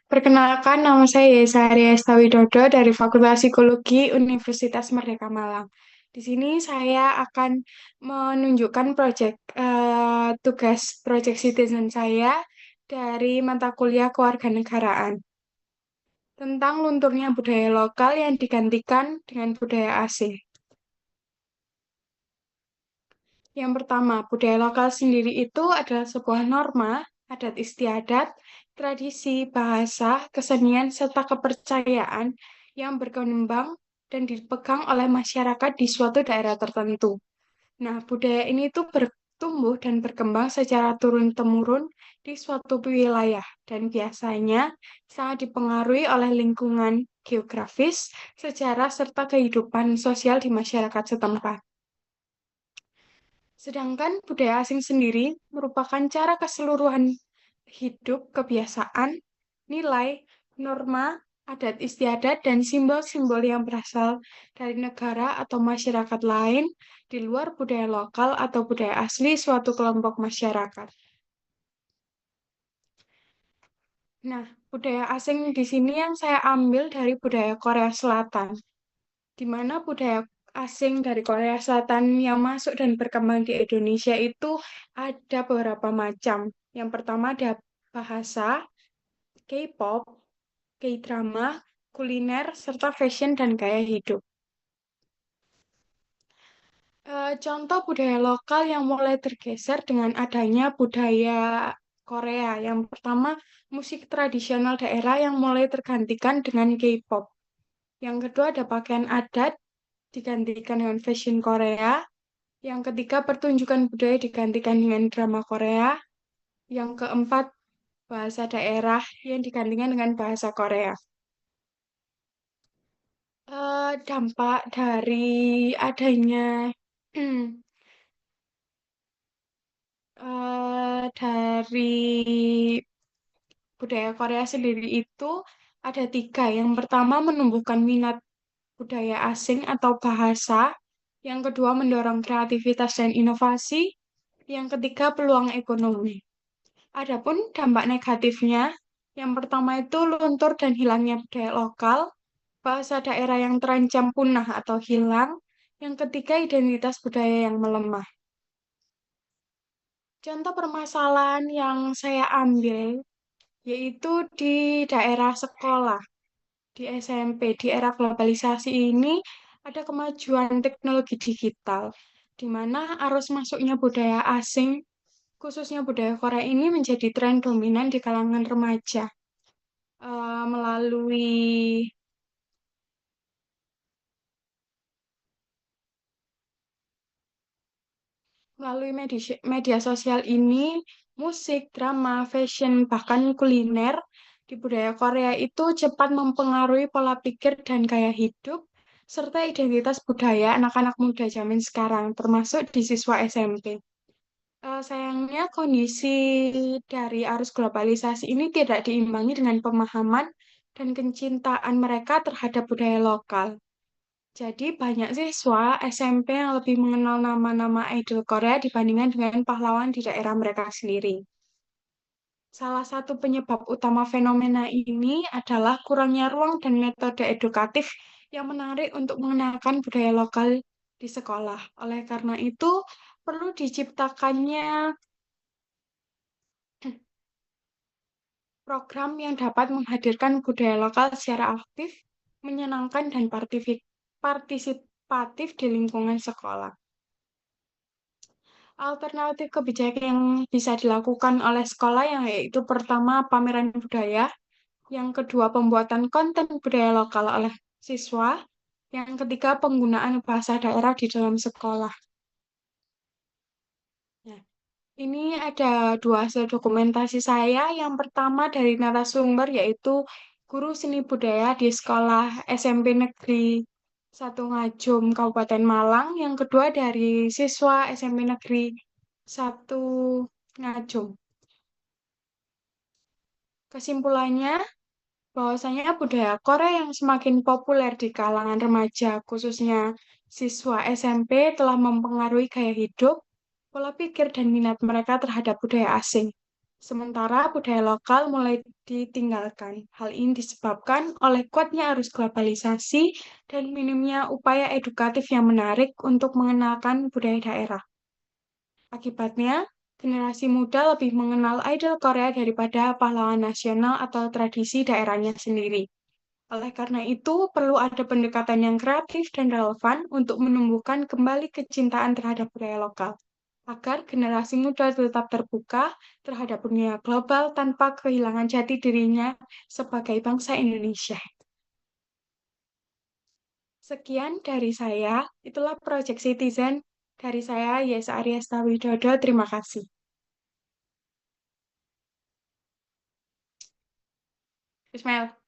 Perkenalkan, nama saya Yesa Arya Widodo dari Fakultas Psikologi Universitas Merdeka Malang. Di sini saya akan menunjukkan tugas proyek citizen saya dari mata kuliah kewarganegaraan tentang lunturnya budaya lokal yang digantikan dengan budaya asing. Yang pertama, budaya lokal sendiri itu adalah sebuah norma, adat istiadat, tradisi, bahasa, kesenian, serta kepercayaan yang berkembang dan dipegang oleh masyarakat di suatu daerah tertentu. Nah, budaya ini tuh bertumbuh dan berkembang secara turun-temurun di suatu wilayah dan biasanya sangat dipengaruhi oleh lingkungan geografis, sejarah, serta kehidupan sosial di masyarakat setempat. Sedangkan budaya asing sendiri merupakan cara keseluruhan hidup, kebiasaan, nilai, norma, adat istiadat, dan simbol-simbol yang berasal dari negara atau masyarakat lain di luar budaya lokal atau budaya asli suatu kelompok masyarakat. Nah, budaya asing di sini yang saya ambil dari budaya Korea Selatan, di mana budaya asing dari Korea Selatan yang masuk dan berkembang di Indonesia itu ada beberapa macam. Yang pertama ada bahasa, K-pop, K-drama, kuliner, serta fashion dan gaya hidup. Contoh budaya lokal yang mulai tergeser dengan adanya budaya Korea. Yang pertama, musik tradisional daerah yang mulai tergantikan dengan K-pop. Yang kedua ada pakaian adat digantikan dengan fashion Korea. Yang ketiga, pertunjukan budaya digantikan dengan drama Korea. Yang keempat, bahasa daerah yang digantikan dengan bahasa Korea. Dampak dari adanya dari budaya Korea sendiri itu ada tiga. Yang pertama, menumbuhkan minat budaya asing atau bahasa. Yang kedua, mendorong kreativitas dan inovasi. Yang ketiga, peluang ekonomi. Adapun dampak negatifnya, yang pertama itu luntur dan hilangnya budaya lokal, bahasa daerah yang terancam punah atau hilang. Yang ketiga, identitas budaya yang melemah. Contoh permasalahan yang saya ambil yaitu di daerah sekolah, di SMP, di era globalisasi ini ada kemajuan teknologi digital, di mana arus masuknya budaya asing, khususnya budaya Korea ini menjadi tren dominan di kalangan remaja melalui melalui media sosial ini, musik, drama, fashion, bahkan kuliner di budaya Korea itu cepat mempengaruhi pola pikir dan gaya hidup, serta identitas budaya anak-anak muda zaman sekarang, termasuk di siswa SMP. Sayangnya kondisi dari arus globalisasi ini tidak diimbangi dengan pemahaman dan kecintaan mereka terhadap budaya lokal. Jadi banyak siswa SMP yang lebih mengenal nama-nama idol Korea dibandingkan dengan pahlawan di daerah mereka sendiri. Salah satu penyebab utama fenomena ini adalah kurangnya ruang dan metode edukatif yang menarik untuk mengenalkan budaya lokal di sekolah. Oleh karena itu, perlu diciptakannya program yang dapat menghadirkan budaya lokal secara aktif, menyenangkan, dan partisipatif di lingkungan sekolah. Alternatif kebijakan yang bisa dilakukan oleh sekolah yang yaitu pertama pameran budaya, yang kedua pembuatan konten budaya lokal oleh siswa, yang ketiga penggunaan bahasa daerah di dalam sekolah. Nah, ini ada dua hasil dokumentasi saya. Yang pertama dari narasumber yaitu guru seni budaya di sekolah SMP Negeri 1 Ngajum, Kabupaten Malang. Yang kedua dari siswa SMP Negeri 1 Ngajum. Kesimpulannya, bahwasanya budaya Korea yang semakin populer di kalangan remaja, khususnya siswa SMP, telah mempengaruhi gaya hidup, pola pikir, dan minat mereka terhadap budaya asing. Sementara budaya lokal mulai ditinggalkan. Hal ini disebabkan oleh kuatnya arus globalisasi dan minimnya upaya edukatif yang menarik untuk mengenalkan budaya daerah. Akibatnya, generasi muda lebih mengenal idol Korea daripada pahlawan nasional atau tradisi daerahnya sendiri. Oleh karena itu, perlu ada pendekatan yang kreatif dan relevan untuk menumbuhkan kembali kecintaan terhadap budaya lokal, agar generasi muda tetap terbuka terhadap dunia global tanpa kehilangan jati dirinya sebagai bangsa Indonesia. Sekian dari saya, itulah Project Citizen dari saya, Yesa Aryasta Widodo. Terima kasih. Ismail.